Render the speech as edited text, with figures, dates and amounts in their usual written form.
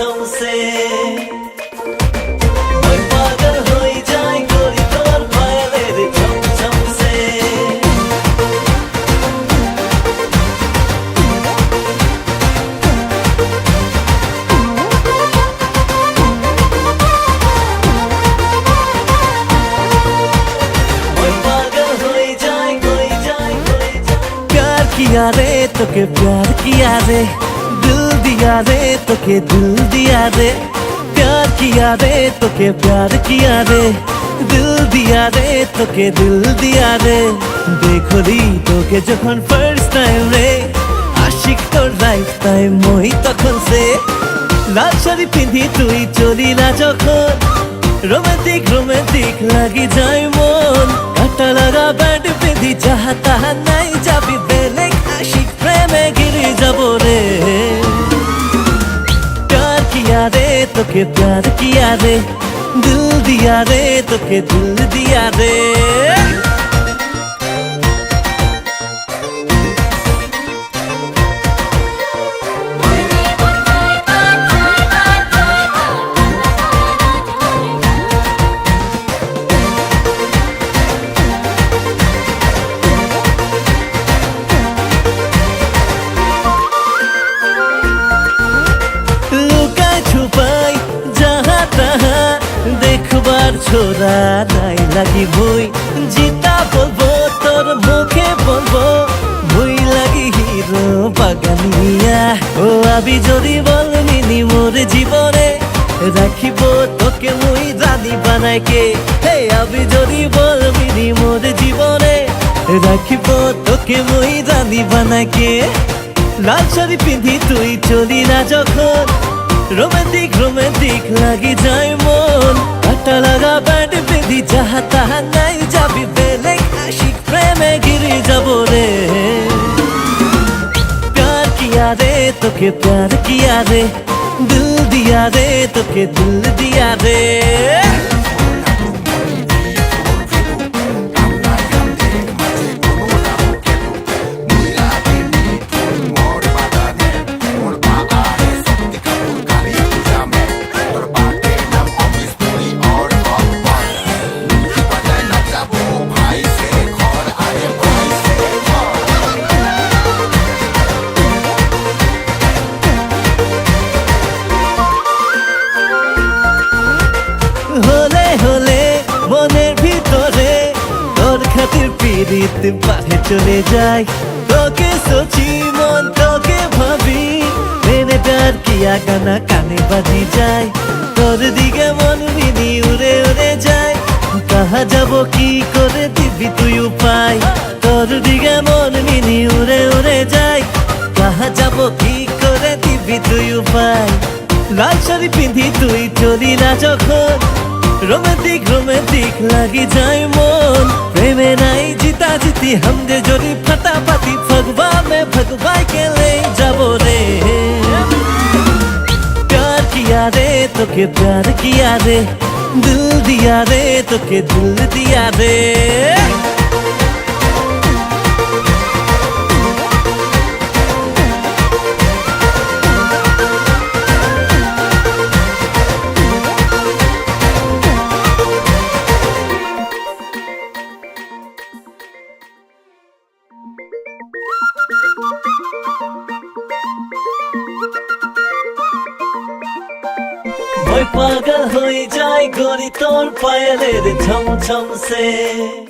ছমছম সে मैं पागल हो जाए गोरी तोर पायलेर छमछम से मैं पागल हो जाए प्यार किया रे तोके प्यार किया रे दिल दिया रे तोके दिल दिया रे प्यार किया रे तोके प्यार किया रे दिल दिया रे तोके दिल दिया रे देखो री तोके যখন ফার্স্ট টাইম রে আশিক তোর লাইফ টাইম মই তখন সে লাল শাড়ি পিন্ধি তুই চলি না যখন রোমান্টিক রোমান্টিক লাগি যায় মন কাটা লাগা ব্যান্ড পিন্ধি যাহা তাহা নাই যাবি বেলেগ আশিক প্রেমে গিরে যাব রে किया रे तोके प्यार किया रे दिल दिया रे तोके दिल दिया रे देखबार छोरा নাই লাগি ভুই জিতা বলবো তোর মুখে বলবো ভুই লাগি হিরো বাগানিয়া ও আবি যদি বলনি মোর জীবনে রাখিব তোকে মুই রানী বানাইকে হে আবি যদি বলনি মোর জীবনে রাখিব তোকে মুই রানী বানাইকে লাল শাড়ি পিন্ধি তুই চলি না যখন रोमांटिक रोमांटिक लगी जाए मन काटा लगा बैंड पिंधी जहा तहा नहीं जाबी बेलेग आशिक प्रेमे गिरी जाबो रे प्यार किया रे तोके प्यार किया रे दिल दिया रे तोके दिल दिया रे पीड़ित बाहे चले जाए तोके सोची मन तोके भाभी मैंने प्यार किया गाना काने बजी जाए तोर दिगे मन मिनी उड़े उड़े जाए कहा जाबो की करे दिबी तुई उपाय तोर दिगे मन मिनी उड़े उड़े जाए कहा जाबो की करे दिबी तुई उपाय लाल शाड़ी पिंधी तुई चली ना যখন रोमांटिक रोमांटिक लगी जाए मन प्रेमे नाई जीता जीती हम जे जोड़ी फटाफटी फगवा में फगवा के ले जाबो रे प्यार किया रे तोके प्यार किया रे दिल दिया रे तोके दिल दिया रे मैं पागल हो जाए गोरी तोर पायलेर छमछम से।